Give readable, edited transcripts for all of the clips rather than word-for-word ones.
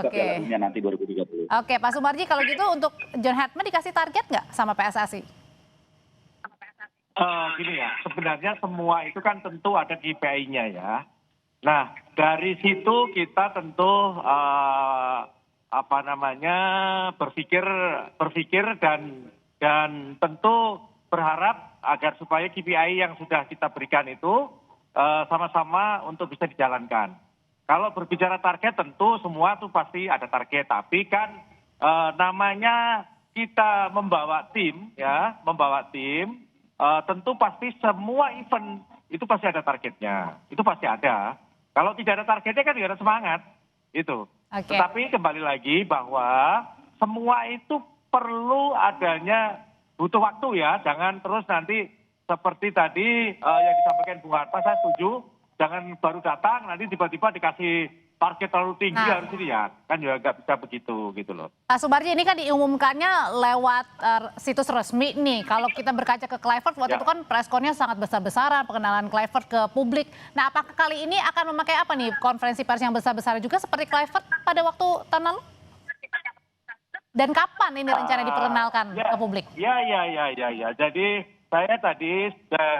ke Oke. Piala Dunia nanti 2030. Oke, Pak Sumarji, kalau gitu untuk John Hartman dikasih target nggak sama PSSI? Gini ya, sebenarnya semua itu kan tentu ada KPI-nya ya. Nah, dari situ kita tentu berpikir dan tentu berharap agar supaya KPI yang sudah kita berikan itu sama-sama untuk bisa dijalankan. Kalau berbicara target tentu semua tuh pasti ada target, tapi kan namanya kita membawa tim ya, tentu pasti semua event itu pasti ada targetnya, itu pasti ada. Kalau tidak ada targetnya kan tidak ada semangat, itu. Oke. Tetapi kembali lagi bahwa semua itu perlu adanya butuh waktu ya, jangan terus nanti seperti tadi yang disampaikan Bung Harpa, saya setuju, jangan baru datang nanti tiba-tiba dikasih target terlalu tinggi harus ini ya, kan juga nggak bisa begitu gitu loh. Pak Sumarji, ini kan diumumkannya lewat situs resmi nih. Kalau kita berkaca ke Kluivert, waktu itu kan preskonnya sangat besar-besaran, pengenalan Kluivert ke publik. Nah, apakah kali ini akan memakai apa nih, konferensi pers yang besar-besar juga seperti Kluivert pada waktu tahun lalu? Dan kapan ini rencana diperkenalkan ke publik? Ya. Jadi saya tadi sudah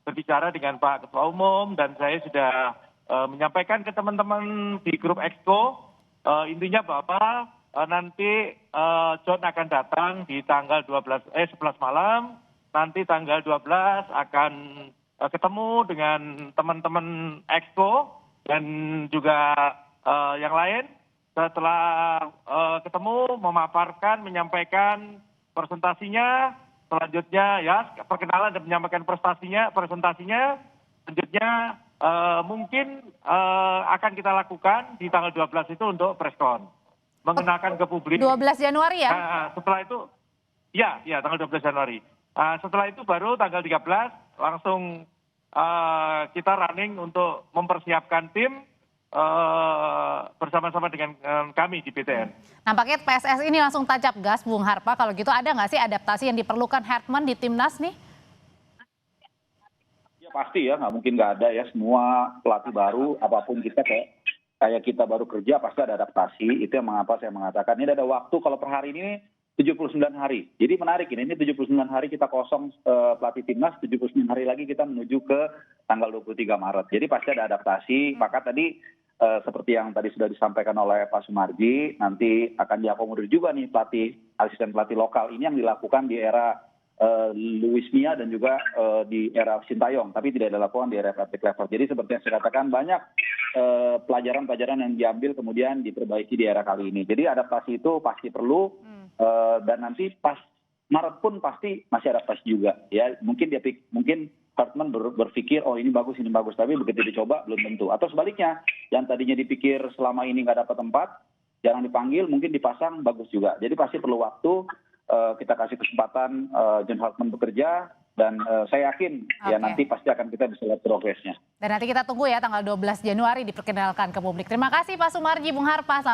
berbicara dengan Pak Ketua Umum dan saya sudah menyampaikan ke teman-teman di grup Exco, intinya bahwa nanti John akan datang di tanggal 11 malam, nanti tanggal 12 akan ketemu dengan teman-teman Exco dan juga yang lain. Setelah ketemu, memaparkan, menyampaikan presentasinya, selanjutnya ya perkenalan dan menyampaikan presentasinya, selanjutnya mungkin akan kita lakukan di tanggal 12 itu untuk preskon, mengenalkan ke publik. 12 Januari ya? Nah, setelah itu, ya tanggal 12 Januari. Setelah itu baru tanggal 13 langsung kita running untuk mempersiapkan tim bersama-sama dengan kami di BTN. Nampaknya PSSI ini langsung tancap gas, Bung Harpa. Kalau gitu ada nggak sih adaptasi yang diperlukan Hartman di timnas nih? Ya pasti ya, nggak mungkin nggak ada ya. Semua pelatih baru, apapun kita kayak kita baru kerja pasti ada adaptasi. Itu yang mengapa saya mengatakan ini ada waktu. Kalau per hari ini 79 hari. Jadi menarik ini 79 hari kita kosong pelatih timnas, 79 hari lagi kita menuju ke tanggal 23 Maret. Jadi pasti ada adaptasi. Maka tadi seperti yang tadi sudah disampaikan oleh Pak Sumarji, nanti akan diakomodir juga nih asisten pelatih lokal ini yang dilakukan di era Luis Mia dan juga di era Sintayong, tapi tidak dilakukan di era pelatih Kluivert. Jadi seperti yang saya katakan banyak pelajaran-pelajaran yang diambil kemudian diperbaiki di era kali ini. Jadi adaptasi itu pasti perlu dan nanti pas Maret pun pasti masih adaptasi juga ya. Mungkin Hartman berpikir oh ini bagus, tapi begitu dicoba belum tentu. Atau sebaliknya, yang tadinya dipikir selama ini nggak dapat tempat, jarang dipanggil, mungkin dipasang bagus juga. Jadi pasti perlu waktu, kita kasih kesempatan John Hartman bekerja, dan saya yakin ya nanti pasti akan kita bisa lihat progresnya. Dan nanti kita tunggu ya tanggal 12 Januari diperkenalkan ke publik. Terima kasih Pak Sumarji, Bung Harpa. Selamat